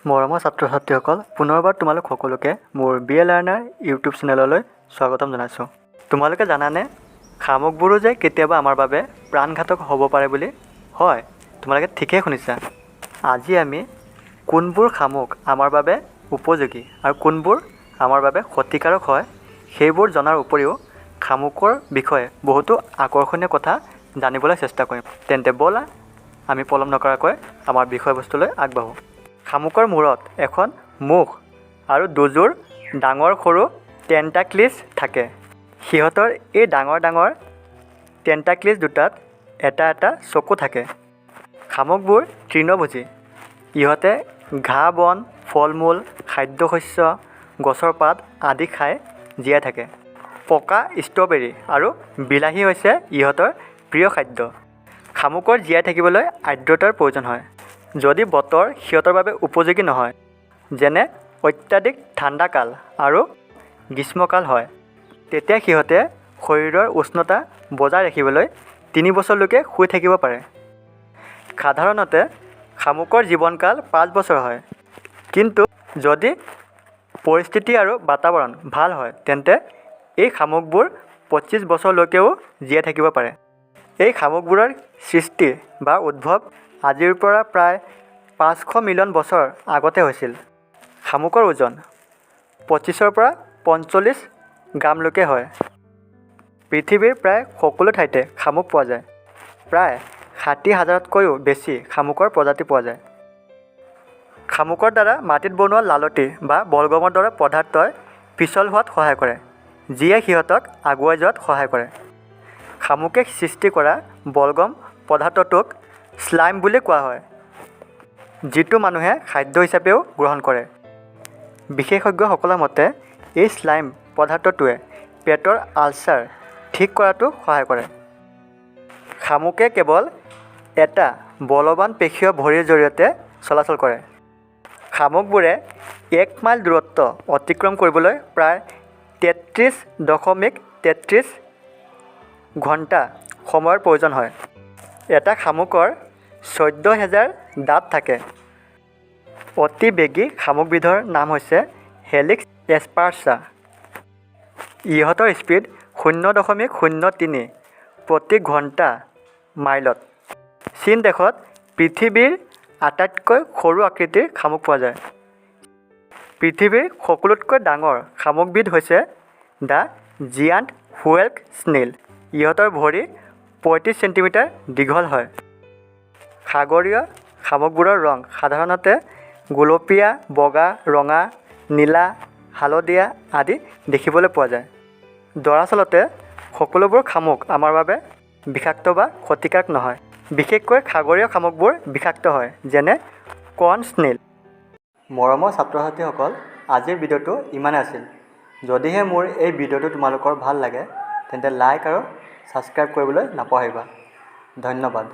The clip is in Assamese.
মৰমৰ ছাত্ৰ-ছাত্ৰীসকল, পুনৰবাৰ তোমালোক সকলোকে মোৰ BA লাৰ্ণাৰ ইউটিউব চেনেললৈ স্বাগতম জনাইছোঁ। তোমালোকে জানানে শামুকবোৰো যে কেতিয়াবা আমাৰ বাবে প্ৰাণঘাতক হ'ব পাৰে বুলি? হয়, তোমালোকে ঠিকেই শুনিছা। আজি আমি কোনবোৰ শামুক আমাৰ বাবে উপযোগী আৰু কোনবোৰ আমাৰ বাবে ক্ষতিকাৰক হয় সেইবোৰ জনাৰ উপৰিও শামুকৰ বিষয়ে বহুতো আকৰ্ষণীয় কথা জানিবলৈ চেষ্টা কৰিম। তেন্তে ব'লা আমি পলম নকৰাকৈ আমাৰ বিষয়বস্তুলৈ আগবাঢ়োঁ। শামুকৰ মূৰত এখন মুখ আৰু দুযোৰ ডাঙৰ সৰু টেণ্টাক্লিজ থাকে। সিহঁতৰ এই ডাঙৰ ডাঙৰ টেণ্টাক্লিজ দুটাত এটা এটা চকু থাকে। শামুকবোৰ তৃণভোজী। ইহঁতে ঘাঁহ বন, ফল মূল, খাদ্যশস্য, গছৰ পাত আদি খাই জীয়াই থাকে। পকা ষ্ট্ৰবেৰী আৰু বিলাহী হৈছে ইহঁতৰ প্ৰিয় খাদ্য। শামুকৰ জীয়াই থাকিবলৈ আৰ্দ্ৰতাৰ প্ৰয়োজন হয়। যদি বতৰ সিহঁতৰ বাবে উপযোগী নহয়, যেনে অত্যাধিক ঠাণ্ডা কাল আৰু গ্ৰীষ্মকাল হয়, তেতিয়া সিহঁতে শৰীৰৰ উষ্ণতা বজাই ৰাখিবলৈ 3 বছৰলৈকে শুই থাকিব পাৰে। সাধাৰণতে শামুকৰ জীৱনকাল 5 বছৰ হয়, কিন্তু যদি পৰিস্থিতি আৰু বাতাৱৰণ ভাল হয় তেন্তে এই শামুকবোৰ 25 বছৰলৈকেও জীয়াই থাকিব পাৰে। এই শামুকবোৰৰ সৃষ্টি বা উদ্ভৱ আজিৰ পৰা প্ৰায় 500 মিলিয়ন বছৰ আগতে হৈছিল। শামুকৰ ওজন 25ৰ পৰা 45 গ্ৰামলৈকে হয়। পৃথিৱীৰ প্ৰায় সকলো ঠাইতে শামুক পোৱা যায়। প্ৰায় 60,000তকৈও বেছি শামুকৰ প্ৰজাতি পোৱা যায়। শামুকৰ দ্বাৰা মাটিত বনোৱা লালটি বা বলগমৰ দৰে পদাৰ্থই পিছল হোৱাত সহায় কৰে, যিয়ে সিহঁতক আগুৱাই যোৱাত সহায় কৰে। শামুকে সৃষ্টি কৰা বলগম পদাৰ্থটোক স্লাইম বুলি কোৱা হয়, যিটো মানুহে খাদ্য হিচাপেও গ্ৰহণ কৰে। বিশেষজ্ঞসকলৰ মতে এই স্লাইম পদাৰ্থটোৱে পেটৰ আলচাৰ ঠিক কৰাতো সহায় কৰে। শামুকে কেৱল এটা বলৱান পেশীয় ভৰিৰ জৰিয়তে চলাচল কৰে। শামুকবোৰে 1 মাইল দূৰত্ব অতিক্ৰম কৰিবলৈ প্ৰায় 33.33 ঘণ্টা সময়ৰ প্ৰয়োজন হয়। এটা শামুকৰ 14,000 দাঁত থাকে। অতি বেগী শামুকবিধৰ নাম হৈছে হেলিক্স এস্পাৰ্ছা। ইহঁতৰ স্পীড 0.03 প্ৰতি ঘণ্টা মাইলত। চীন দেশত পৃথিৱীৰ আটাইতকৈ সৰু আকৃতিৰ শামুক পোৱা যায়। পৃথিৱীৰ সকলোতকৈ ডাঙৰ শামুকবিধ হৈছে দ্য জিয়াণ্ট হুৱেল স্নেইল। ইহঁতৰ ভৰি 35 চেণ্টিমিটাৰ দীঘল হয়। সাগৰীয় শামুকবোৰৰ ৰং সাধাৰণতে গুলপীয়া, বগা, ৰঙা, নীলা, হালধীয়া আদি দেখিবলৈ পোৱা যায়। দৰাচলতে সকলোবোৰ শামুক আমাৰ বাবে বিষাক্ত বা ক্ষতিকাৰক নহয়। বিশেষকৈ সাগৰীয় শামুকবোৰ বিষাক্ত হয়, যেনে কৰ্ণ স্নেইল। মৰমৰ ছাত্ৰ-ছাত্ৰীসকল, আজিৰ ভিডিঅ'টো ইমানেই আছিল। যদিহে মোৰ এই ভিডিঅ'টো তোমালোকৰ ভাল লাগে তেন্তে লাইক আৰু ছাবস্ক্ৰাইব কৰিবলৈ নাপাহৰিবা। ধন্যবাদ।